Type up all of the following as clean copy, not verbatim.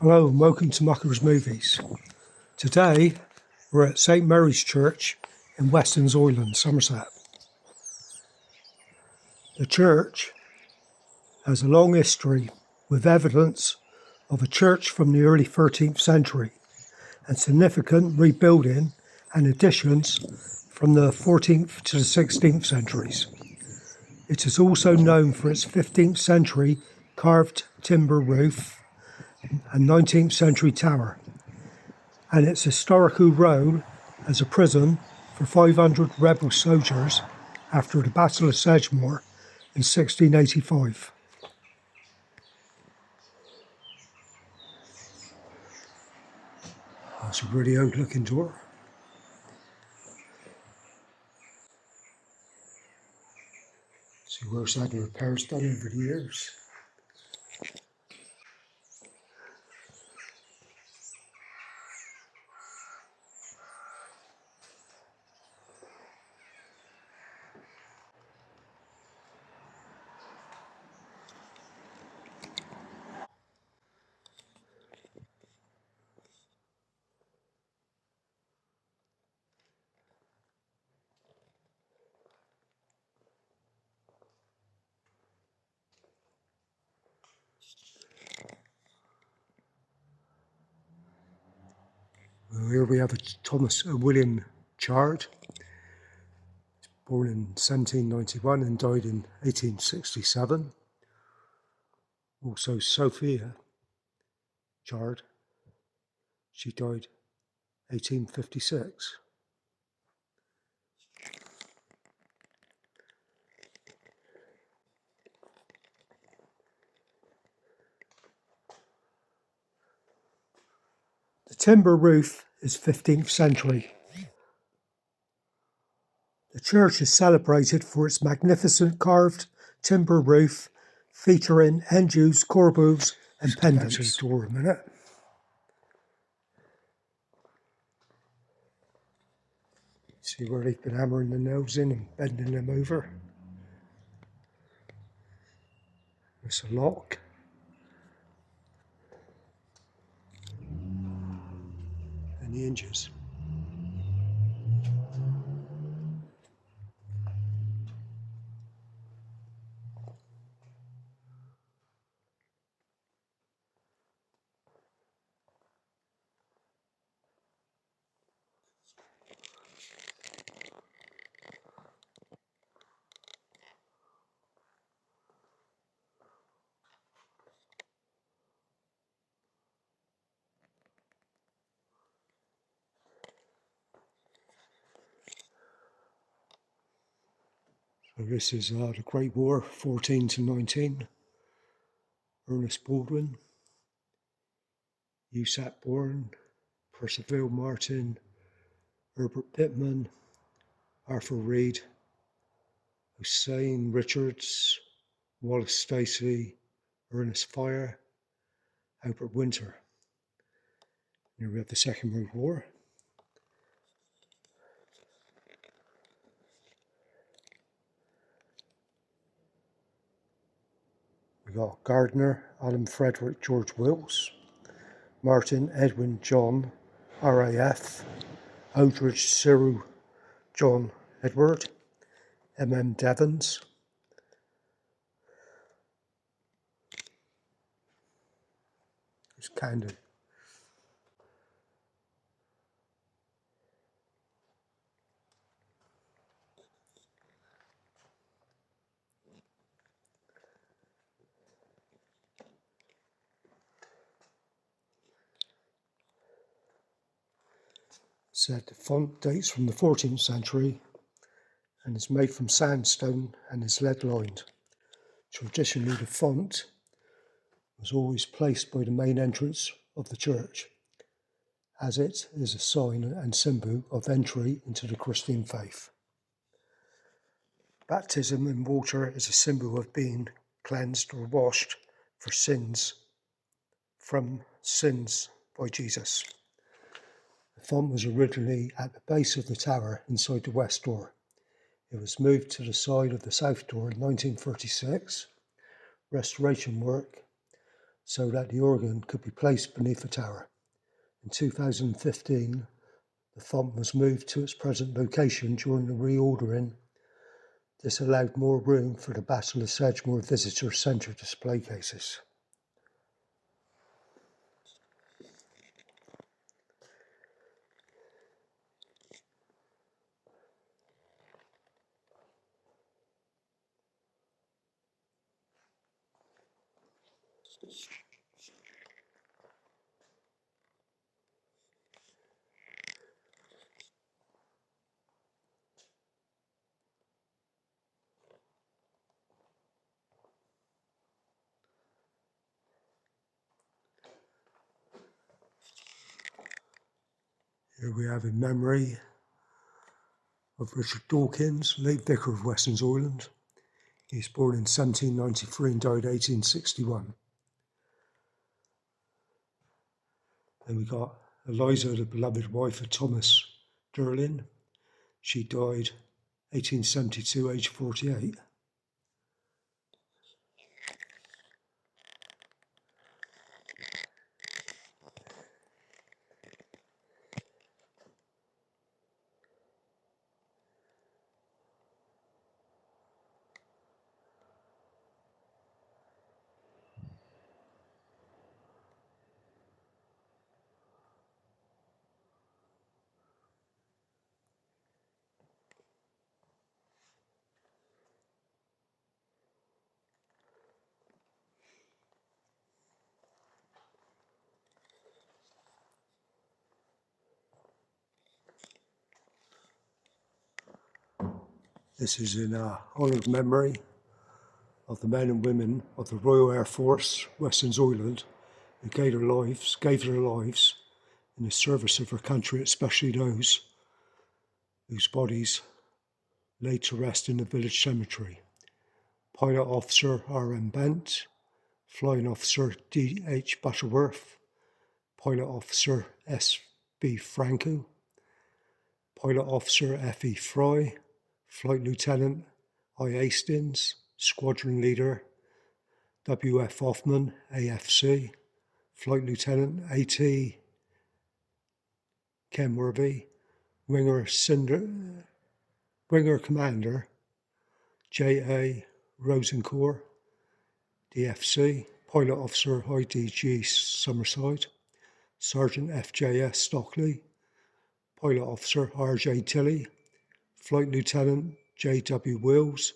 Hello and welcome to Mucker's Movies. Today we're at St Mary's Church in Westonzoyland, Somerset. The church has a long history with evidence of a church from the early 13th century and significant rebuilding and additions from the 14th to the 16th centuries. It is also known for its 15th century carved timber roof and 19th century tower, and its historical role as a prison for 500 rebel soldiers after the Battle of Sedgemoor in 1685. That's a really old looking door. See where it's had the repairs done over the years. Well, here we have a William Chard, born in 1791 and died in 1867. Also Sophia Chard, she died 1856. The timber roof is 15th century. The church is celebrated for its magnificent carved timber roof featuring endues, corbels and pendants. Let's go back to the door a minute. See where they've been hammering the nails in and bending them over. There's a lock. And the hinges. So this is the Great War, 14 to 19. Ernest Baldwin, Usat Bourne, Percival Martin, Herbert Pittman, Arthur Reed, Hussein Richards, Wallace Stacey, Ernest Fire, Albert Winter. Here we have the Second World War. We got Gardner, Adam Frederick, George Wills, Martin, Edwin, John, RAF, Aldridge, Cyril, John, Edward, M.M. Devons, it's Camden. Said the font dates from the 14th century and is made from sandstone and is lead lined. Traditionally, the font was always placed by the main entrance of the church, as it is a sign and symbol of entry into the Christian faith. Baptism in water is a symbol of being cleansed or washed from sins by Jesus. The font was originally at the base of the tower inside the west door. It was moved to the side of the south door in 1936. Restoration work so that the organ could be placed beneath the tower. In 2015, the font was moved to its present location during the reordering. This allowed more room for the Battle of Sedgemoor Visitor Centre display cases. Here we have in memory of Richard Dawkins, late Vicar of Westonzoyland. He was born in 1793 and died 1861. Then we got Eliza, the beloved wife of Thomas Durlin. She died 1872, aged 48. This is in honoured memory of the men and women of the Royal Air Force, Westonzoyland, who gave their lives in the service of their country, especially those whose bodies lay to rest in the village cemetery. Pilot Officer R.M. Bent, Flying Officer D.H. Butterworth, Pilot Officer S.B. Franco, Pilot Officer F.E. Fry, Flight Lieutenant I. Hastings, Squadron Leader W.F. Hoffman, AFC, Flight Lieutenant A.T. Kenworthy, Winger Commander J.A. Rosencourt, DFC, Pilot Officer IDG Summerside, Sergeant F.J.S. Stockley, Pilot Officer R.J. Tilley, Flight Lieutenant J.W. Wills,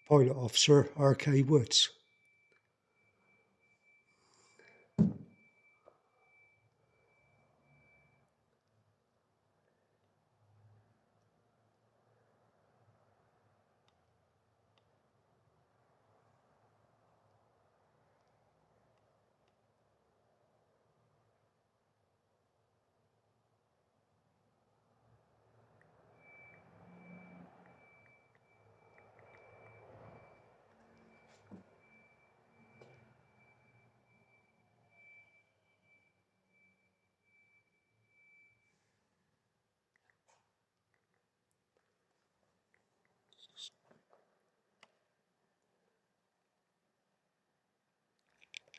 Pilot Officer R.K. Woods.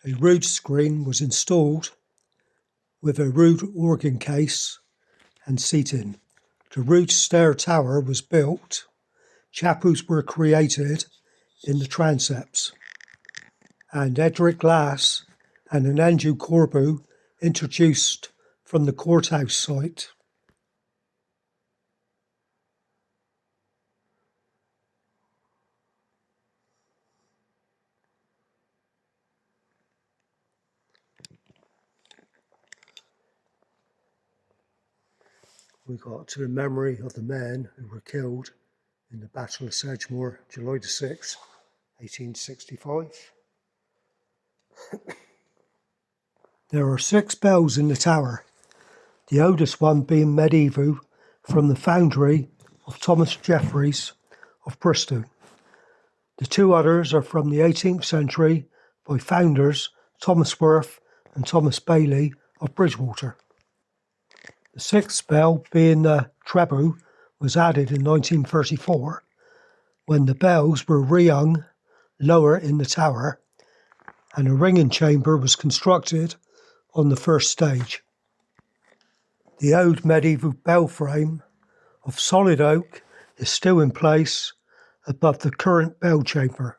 A rood screen was installed with a rood organ case and seating. The rood stair tower was built. Chapels were created in the transepts, and Edric glass and an angel corbu introduced from the courthouse site. We got to the memory of the men who were killed in the Battle of Sedgemoor, July the 6th, 1865. There are 6 bells in the tower, the oldest one being medieval from the foundry of Thomas Jeffreys of Bristol. The 2 others are from the 18th century by founders Thomas Worth and Thomas Bailey of Bridgewater. The 6th bell, being the treble, was added in 1934 when the bells were rehung lower in the tower and a ringing chamber was constructed on the first stage. The old medieval bell frame of solid oak is still in place above the current bell chamber.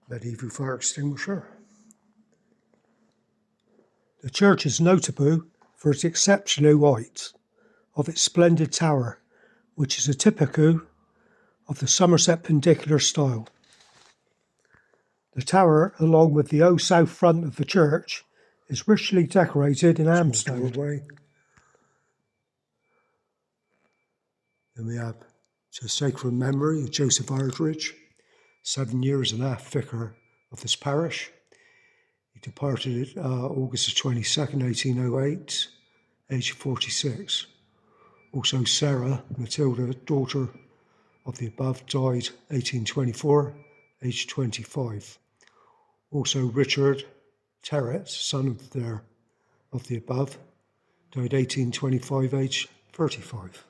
Medieval fire extinguisher. The church is notable for its exceptional height of its splendid tower, which is a typical of the Somerset Pendicular style. The tower, along with the old south front of the church, is richly decorated in amstone. Then we have to sacred memory of Joseph Ardridge, 7 years and a half vicar of this parish. He departed August the 22nd, 1808, aged 46. Also Sarah Matilda, daughter of the above, died 1824, aged 25. Also Richard Terrett, son of the above, died 1825, aged 35.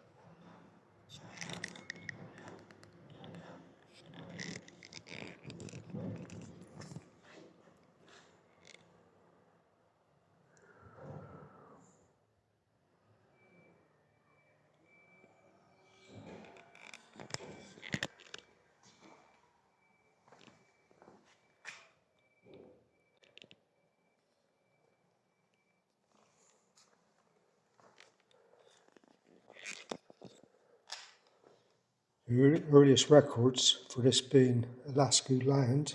The earliest records for this being Alaska land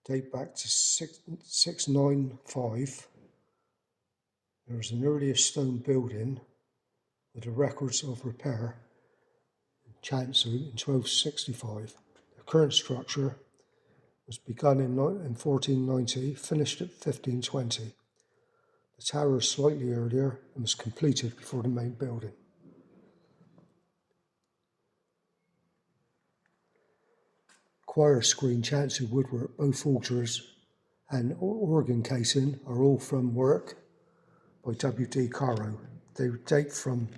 date back to 695. There was an earlier stone building with the records of repair in chancel in 1265. The current structure was begun in 1490, finished at 1520. The tower is slightly earlier and was completed before the main building. Choir screen, chancel woodwork, both altars and organ casing are all from work by W.D. Caro. They date from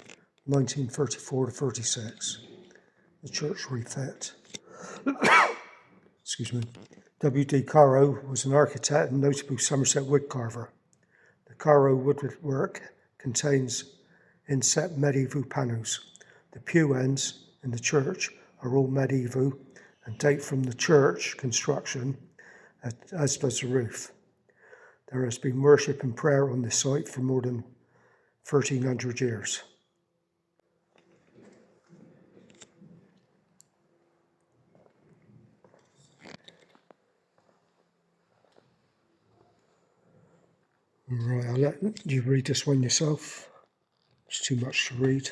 1934 to 36. The church refit. Excuse me. W.D. Caro was an architect and notable Somerset woodcarver. The Caro woodwork contains inset medieval panels. The pew ends in the church are all medieval and date from the church construction, as does the roof. There has been worship and prayer on this site for more than 1,300 years. Right, I'll let you read this one yourself. It's too much to read.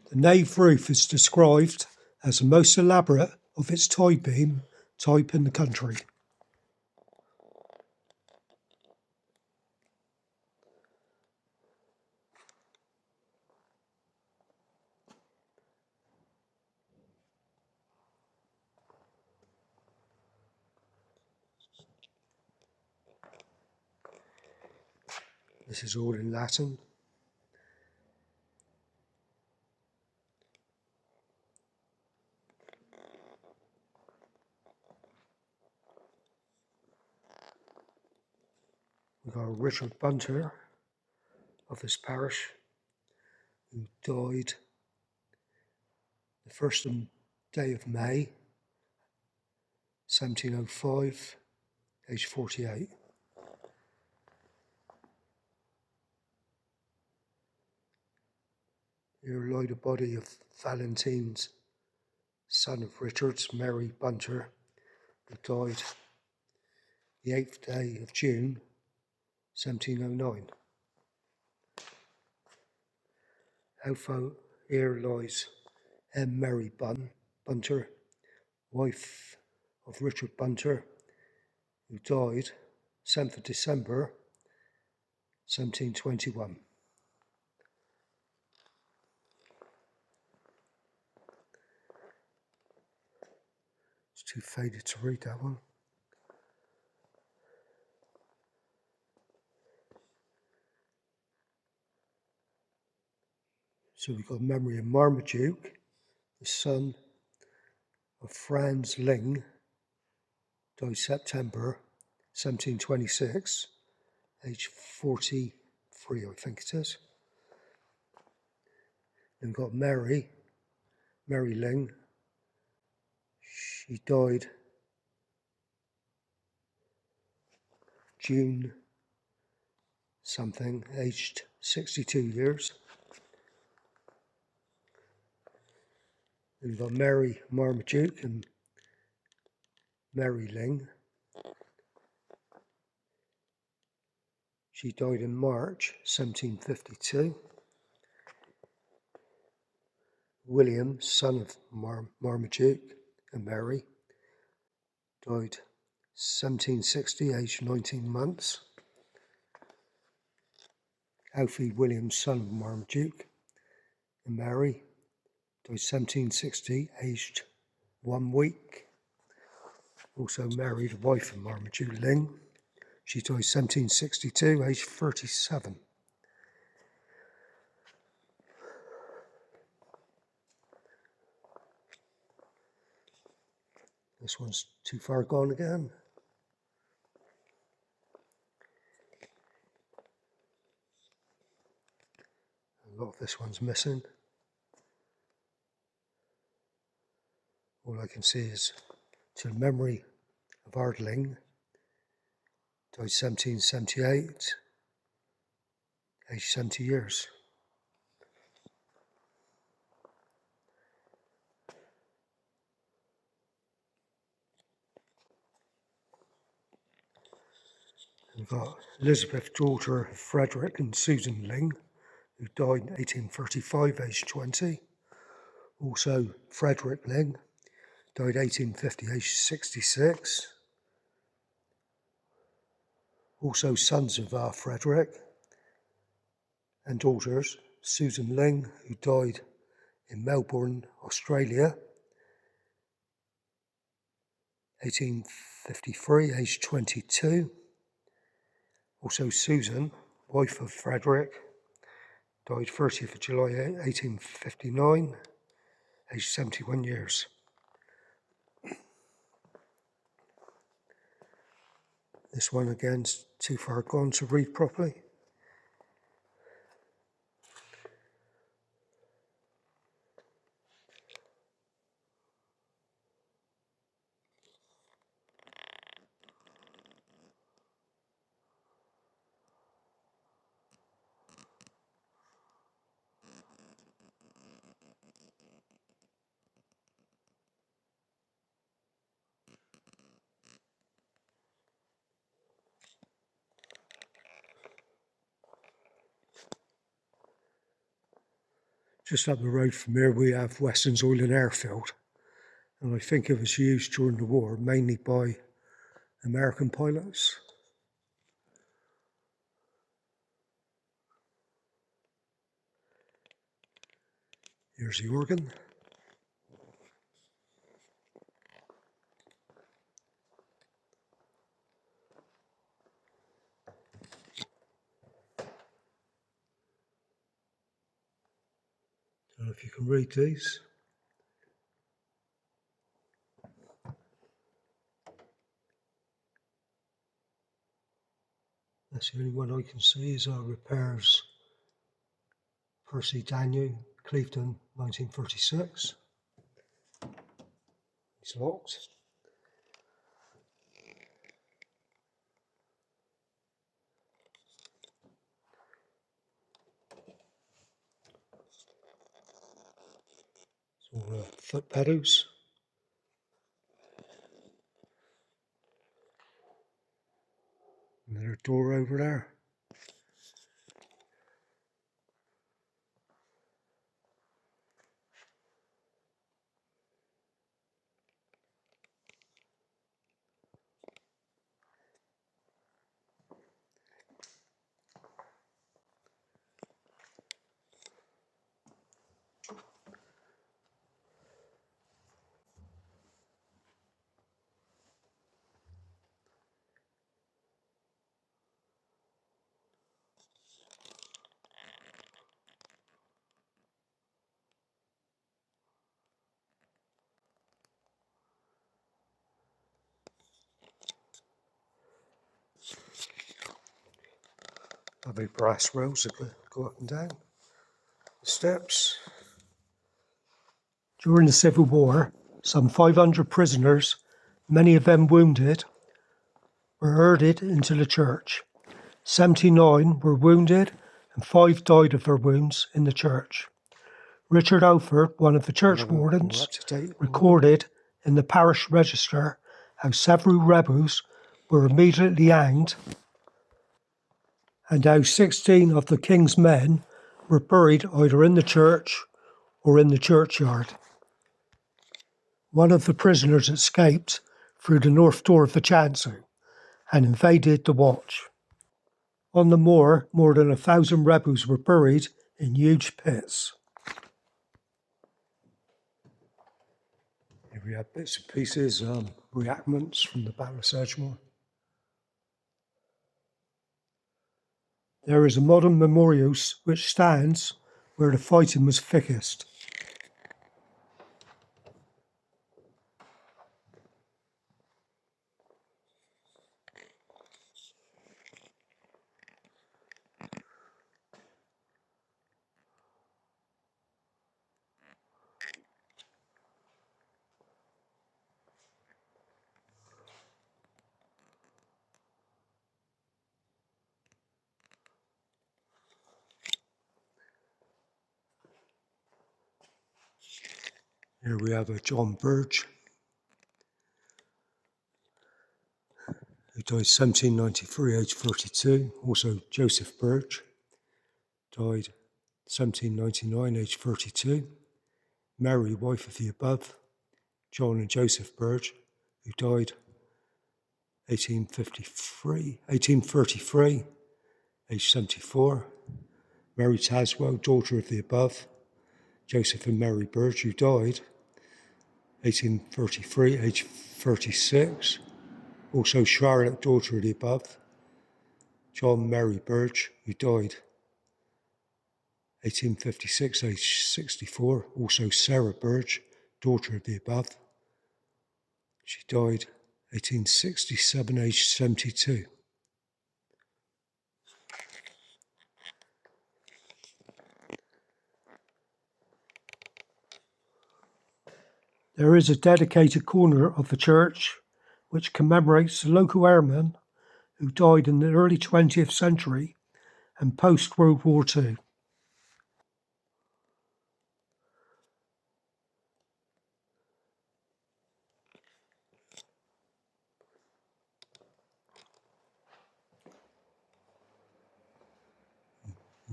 The nave roof is described as the most elaborate of its tie beam type in the country. This is all in Latin. We've got Richard Bunter of this parish, who died the first day of May, 1705, age 48. Here lie the body of Valentines son of Richard's Mary Bunter, who died the 8th day of June, 1709. Alpha here lies M. Mary Bunter, wife of Richard Bunter, who died 7th of December, 1721. It's too faded to read that one. So we've got memory of Marmaduke, the son of Franz Ling, died September 1726, age 43, I think it is. Then we've got Mary Ling. She died June something, aged 62 years. Then we've got Mary Marmaduke and Mary Ling. She died in March 1752. William, son of Marmaduke and Mary, died 1760, aged 19 months. Alfie Williams, son of Marmaduke and Mary, died 1760, aged 1 week. Also married, wife of Marmaduke, Ling. She died 1762, aged 37. This one's too far gone again. A lot of this one's missing. All I can see is to the memory of Ardling, died 1778, aged 70 years. We've got Elizabeth, daughter of Frederick and Susan Ling, who died in 1835, aged 20. Also Frederick Ling, died 1850, aged 66. Also sons of Frederick and daughters, Susan Ling, who died in Melbourne, Australia, 1853, aged 22. Also Susan, wife of Frederick, died 30th of July 1859, aged 71 years. This one again's too far gone to read properly. Just up the road from here we have Westonzoyland airfield, and I think it was used during the war mainly by American pilots. Here's the organ. I don't know if you can read these. That's the only one I can see is repairs Percy Daniel, Clevedon, 1936. It's locked. It's all foot pedals. door over there. Lovely brass rails that go up and down the steps. During the Civil War, some 500 prisoners, many of them wounded, were herded into the church. 79 were wounded and 5 died of their wounds in the church. Richard Ofer, one of the church wardens, recorded in the parish register how several rebels were immediately hanged and how 16 of the king's men were buried either in the church or in the churchyard. One of the prisoners escaped through the north door of the chancel and invaded the watch. On the moor, more than 1,000 rebels were buried in huge pits. Here we have bits and pieces, reenactments from the Battle of Sedgemoor. There is a modern memorial which stands where the fighting was thickest. Here we have a John Burge, who died 1793, aged 32. Also Joseph Burge, died 1799, aged 32. Mary, wife of the above, John and Joseph Burge, who died 1833, aged 74. Mary Taswell, daughter of the above, Joseph and Mary Burge, who died 1833, aged 36. Also Charlotte, daughter of the above, John Mary Burge, who died 1856, aged 64. Also Sarah Burge, daughter of the above. She died 1867, aged 72. There is a dedicated corner of the church which commemorates the local airmen who died in the early 20th century and post-World War II.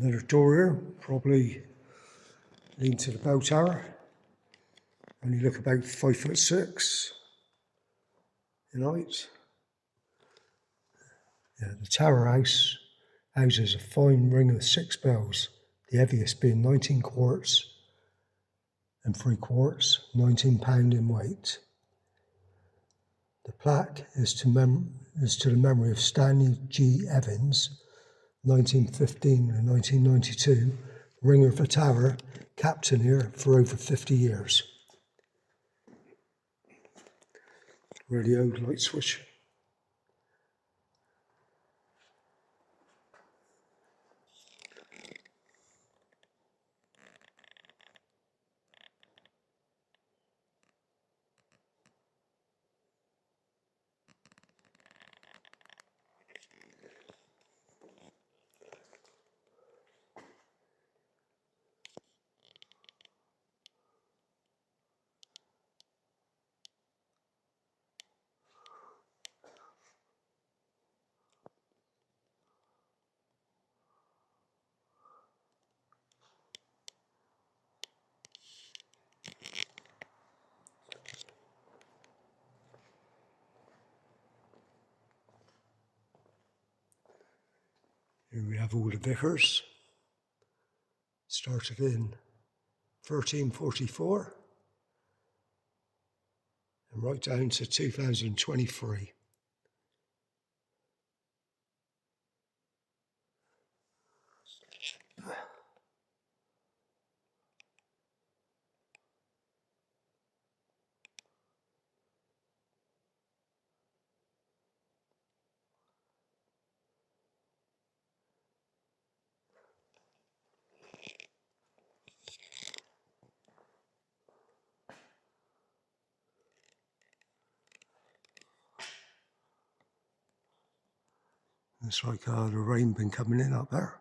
Another door here, probably leading to the bell tower. Only look about 5'6" in height. The tower house houses a fine ring of 6 bells, the heaviest being 19 quarts and 3 quarts, 19 pound in weight. The plaque is to the memory of Stanley G. Evans, 1915 and 1992, ringer of the tower, captain here for over 50 years. Really old light switch. Here we have all the vicars. Started in 1344 and right down to 2023. It's like the rain been coming in up there.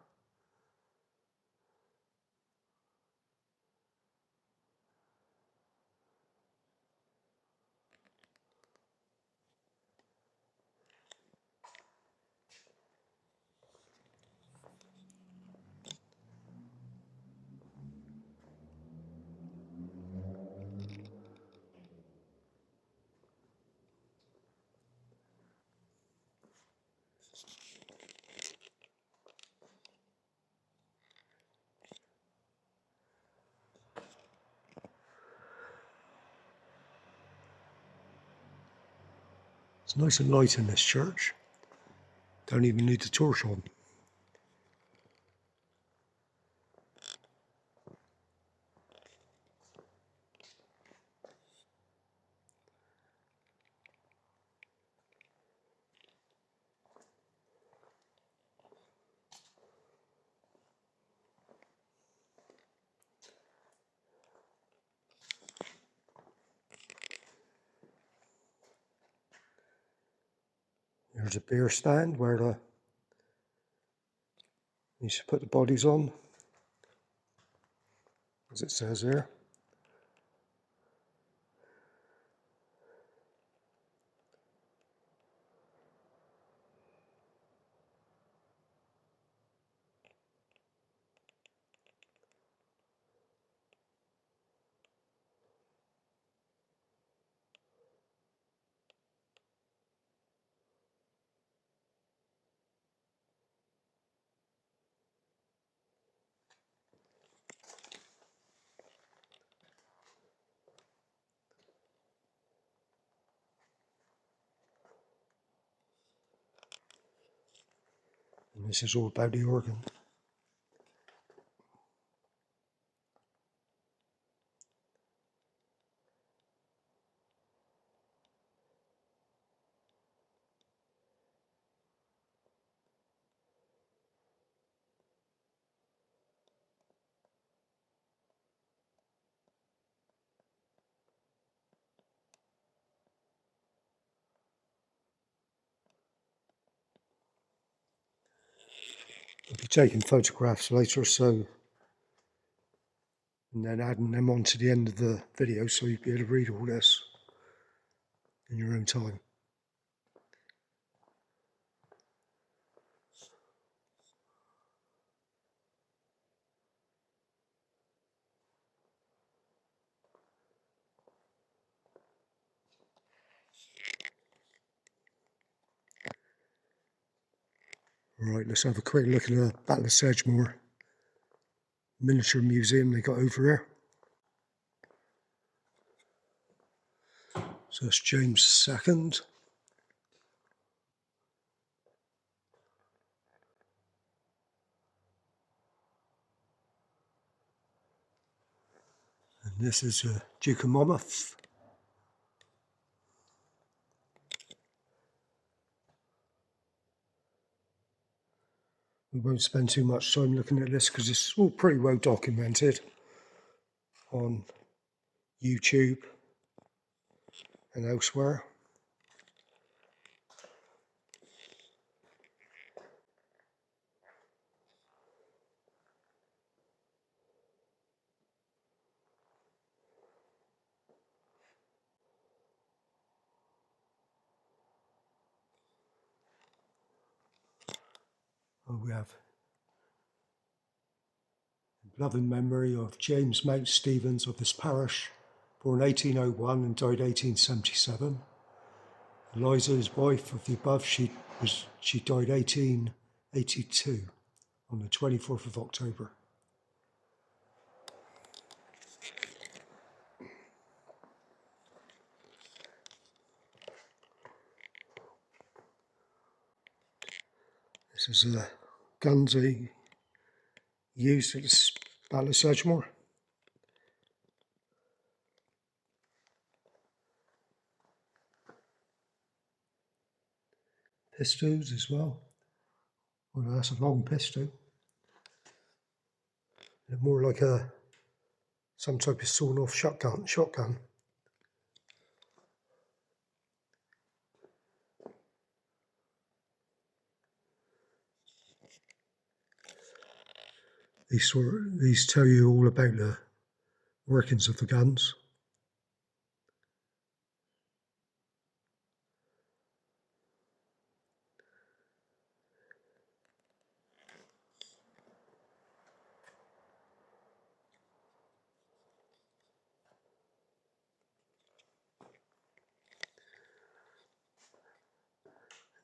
It's nice and light in this church. Don't even need the torch on. There's a beer stand where you should put the bodies on, as it says there. And this is all about the organ. I'll be taking photographs later, so and then adding them on to the end of the video so you'll be able to read all this in your own time. Right, let's have a quick look at the Battle of Sedgemoor miniature museum they got over there. So it's James II. And this is Duke of Monmouth. We won't spend too much time looking at this because it's all pretty well documented on YouTube and elsewhere. We have loving memory of James Mount Stevens of this parish, born 1801 and died 1877. Eliza, his wife of the above, she died 1882. on the 24th of October. This is the guns they used at the Battle of Sedgemoor. Pistols as well. Well, that's a long pistol. They're more like some type of sawn-off shotgun. These tell you all about the workings of the guns.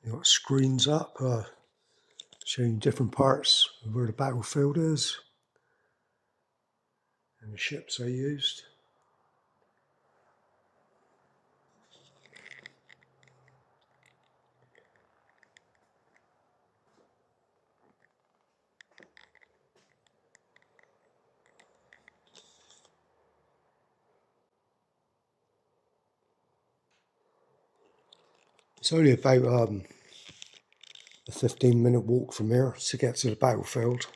You've got screens up showing different parts of where the battlefield is and the ships they used. It's only about a 15-minute walk from here to get to the battlefield.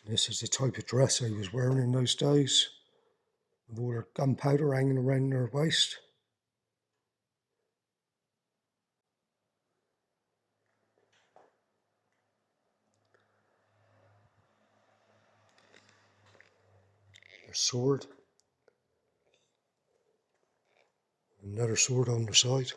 This is the type of dress they was wearing in those days, with all their gunpowder hanging around their waist. Their sword. Another sword on the side.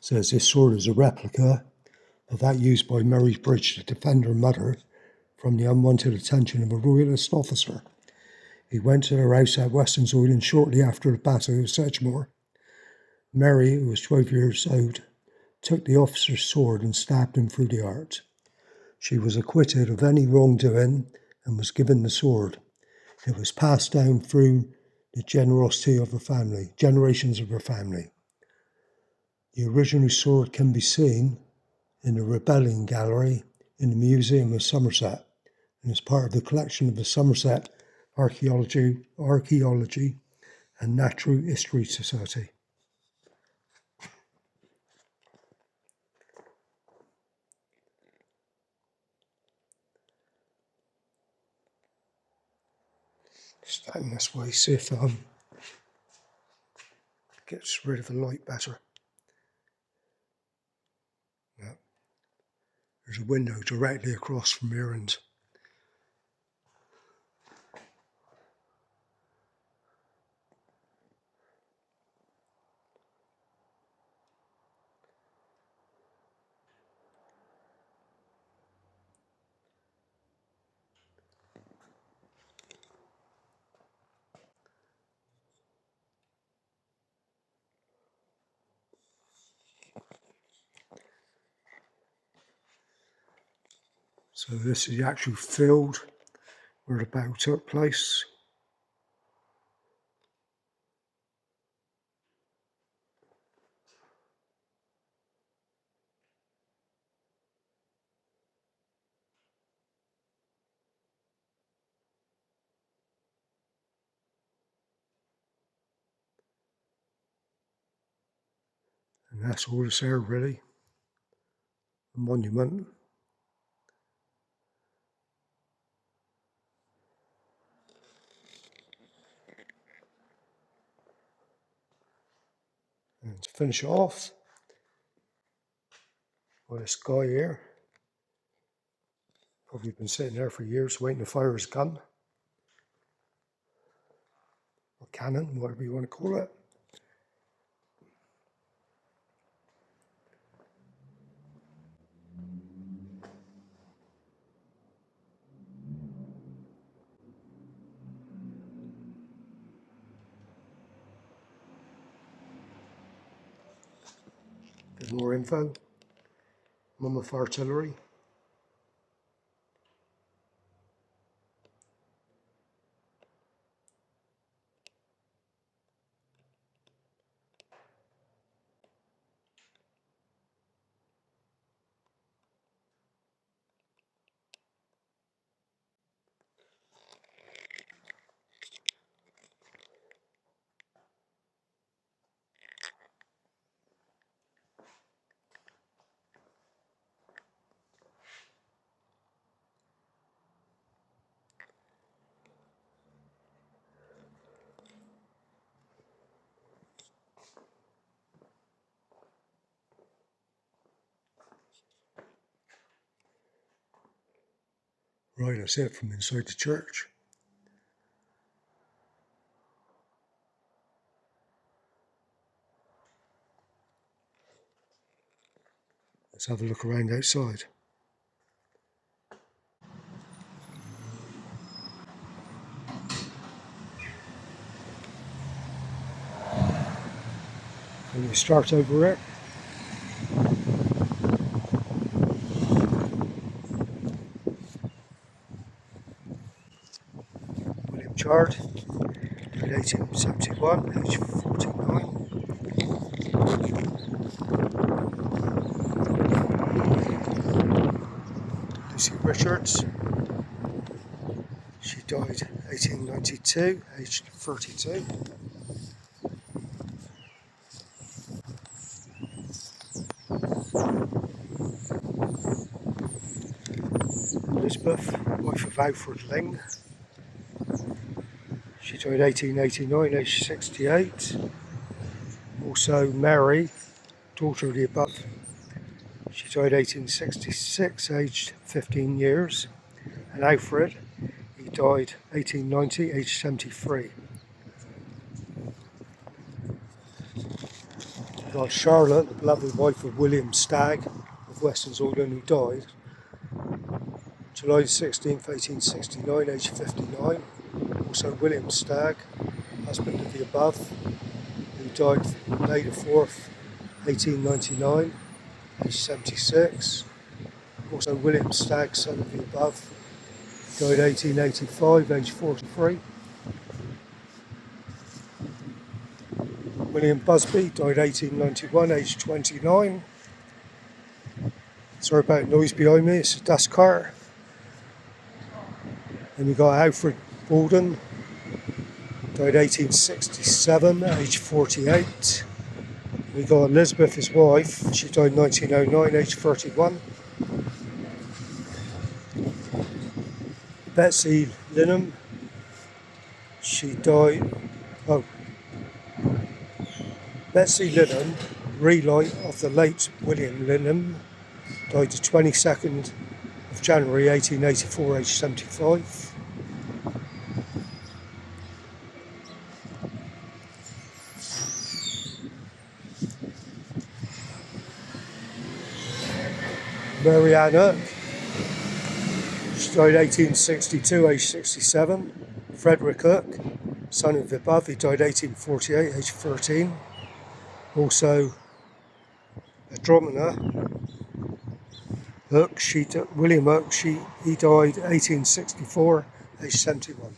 Says this sword is a replica of that used by Mary's Bridge to defend her mother from the unwanted attention of a royalist officer. He went to their house at Westonzoyland shortly after the Battle of Sedgemoor. Mary, who was 12 years old, took the officer's sword and stabbed him through the heart. She was acquitted of any wrongdoing and was given the sword. It was passed down through the generosity of her family, generations of her family. The original sword can be seen in the Rebellion Gallery in the Museum of Somerset and is part of the collection of the Somerset Archaeology and Natural History Society. Stand this way, see if gets rid of the light better. Yeah. There's a window directly across from here, and so this is the actual field where the battle took place. And that's all that's there really. A monument. And to finish it off, well, this guy here, probably been sitting there for years waiting to fire his gun. Or cannon, whatever you want to call it. Bit more info. Monmouth Artillery. Right, that's it from inside the church. Let's have a look around outside. And we start over there. William Chard, in 1871, age 49. Lucy Richards, she died 1892, aged 32. Elizabeth, wife of Alfred Ling, she died 1889, aged 68. Also Mary, daughter of the above, she died 1866, aged 15 years. And Alfred, he died 1890, aged 73. We've got Charlotte, the beloved wife of William Stagg of Westonzoyland, who died July 16th, 1869, aged 59. Also William Stagg, husband of the above, who died May the 4th, 1899, aged 76. Also William Stagg, son of the above, died 1885, aged 43. William Busby died 1891, aged 29. Sorry about noise behind me, it's a dust cart. Then we got Alfred Borden, died 1867, aged 48. We got Elizabeth, his wife, she died 1909, aged 31. Betsy Linham, she died, Betsy Linham, relight of the late William Linham, died the 22nd of January 1884, aged 75. Mary Ann Hook, she died 1862, aged 67. Frederick Hook, son of the above, he died 1848, aged 13. Also, a drummer, Hook, William Hook, he died 1864, aged 71.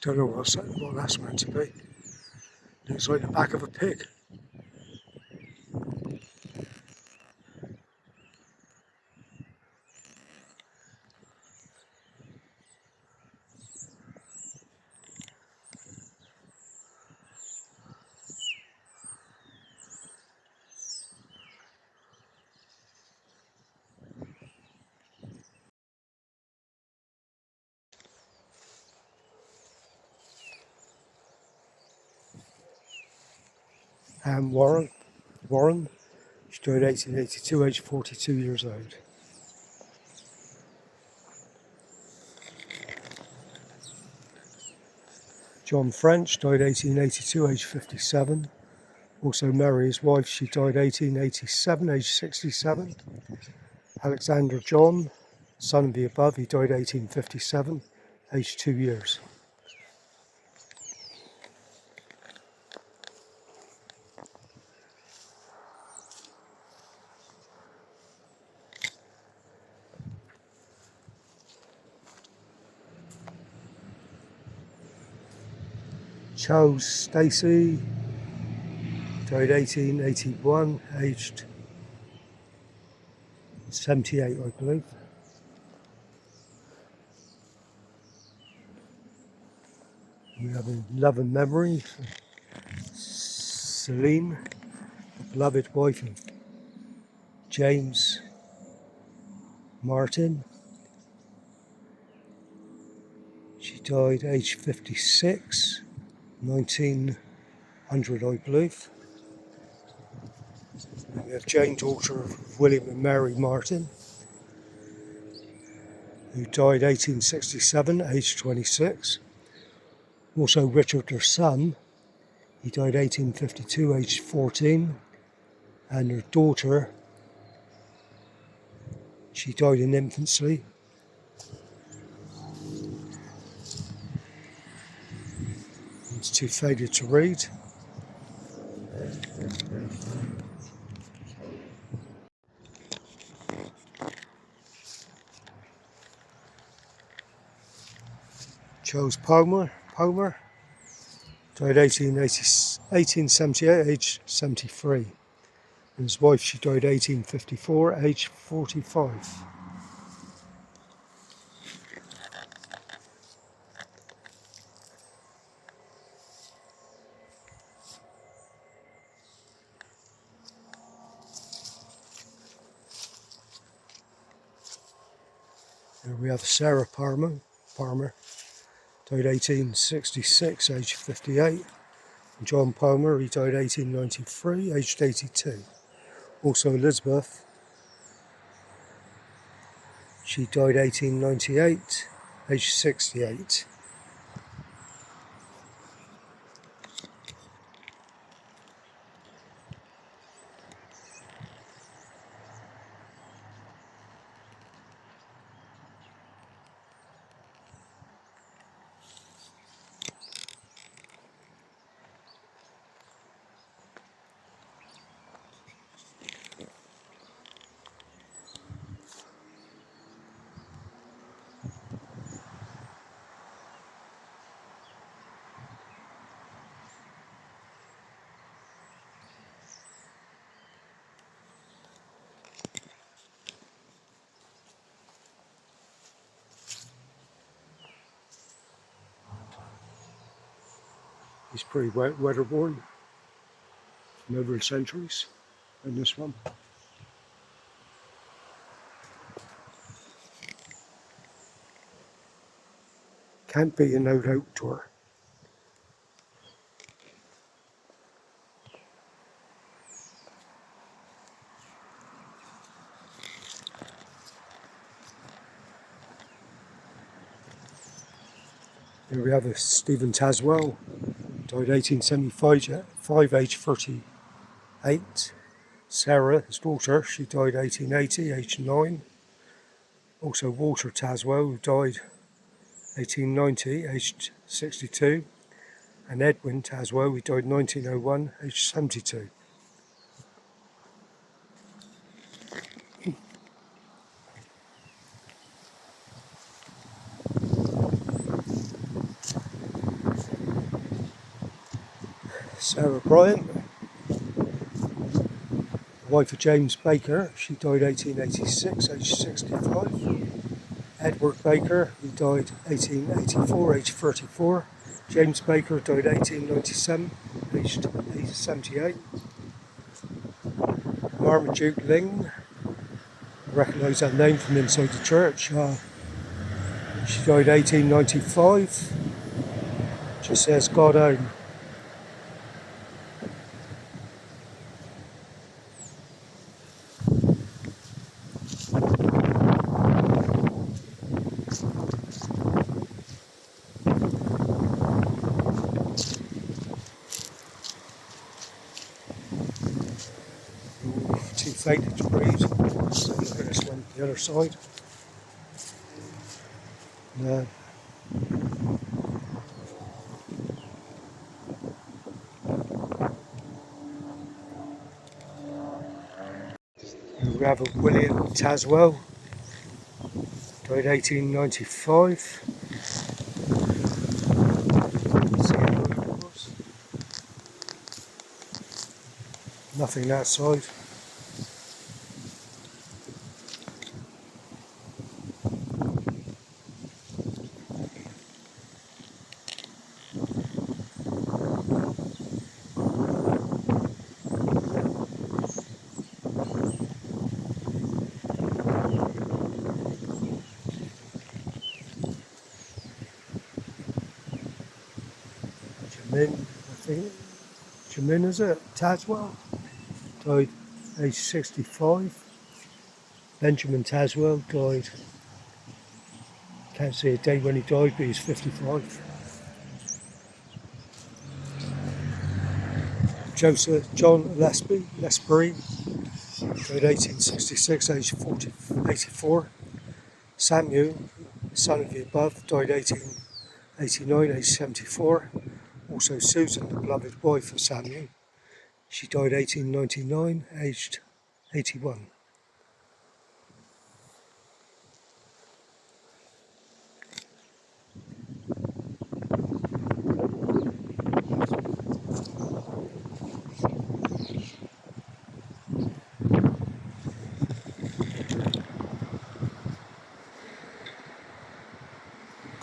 Don't know what that's meant to be. Looks like the back of a pig. And Warren, she died 1882, aged 42 years old. John French died 1882, aged 57. Also Mary, his wife, she died 1887, aged 67. Alexander John, son of the above, he died 1857, aged 2 years. Charles Stacey died 1881, aged 78, I believe. We have in love and memory Celine, the beloved wife of James Martin. She died aged 56, 1900, I believe. We have Jane, daughter of William and Mary Martin, who died 1867, aged 26. Also Richard, their son, he died 1852, aged 14. And her daughter, she died in infancy. It's too faded to read. Charles Palmer died 1878, aged 73. And his wife, she died 1854, aged 45. Here we have Sarah Palmer, died 1866, aged 58. And John Palmer, he died 1893, aged 82. Also Elizabeth, she died 1898, aged 68. He's pretty weatherborne from over the centuries, and this one. Can't be an out tour. Here we have a Stephen Taswell, died 1875, aged 38. Sarah, his daughter, she died 1880, aged 9. Also Walter Taswell, who died 1890, aged 62. And Edwin Taswell, who died 1901, aged 72. Sarah Bryant, wife of James Baker, she died 1886, aged 65. Edward Baker, who died 1884, aged 34. James Baker died 1897, aged 78. Marmaduke Ling, I recognise that name from inside the church. She died 1895. Just says God own. Too faded to breathe. So look at this one, the other side. No. We have a William Taswell, died 1895. See how old it was. Nothing that side. Jamin, is it? Taswell, died aged 65. Benjamin Taswell died, can't see a date when he died, but he's 55. Joseph John Lesbury, died 1866, aged 84. Samuel, son of the above, died 1889, aged 74. Also Susan, the beloved wife of Samuel, she died 1899, aged 81.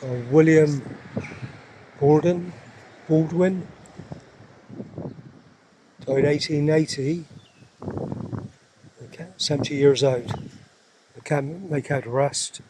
Got William Baldwin, died 1880, 70 years old. I can't make out the rest.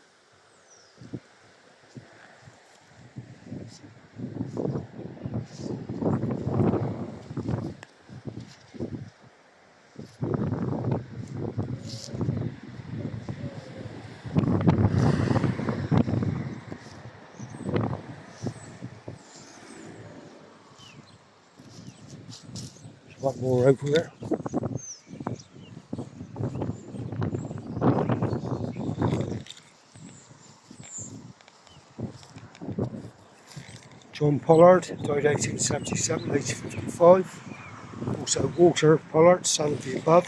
There's one more over there. John Pollard, died 1877, aged 55. Also Walter Pollard, son of the above,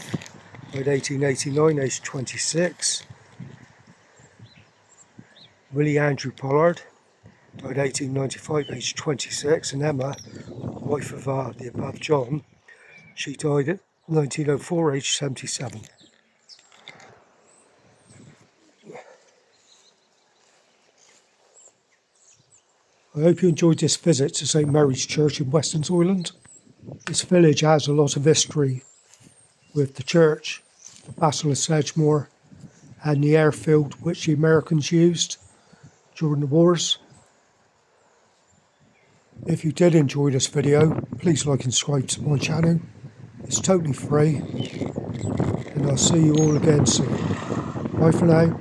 died 1889, aged 26. Willie Andrew Pollard, died 1895, aged 26. And Emma, wife of the above John, she died at 1904, aged 77. I hope you enjoyed this visit to St Mary's Church in Westonzoyland. This village has a lot of history with the church, the Battle of Sedgemoor, and the airfield which the Americans used during the wars. If you did enjoy this video, please like and subscribe to my channel. It's totally free, and I'll see you all again soon. Bye for now.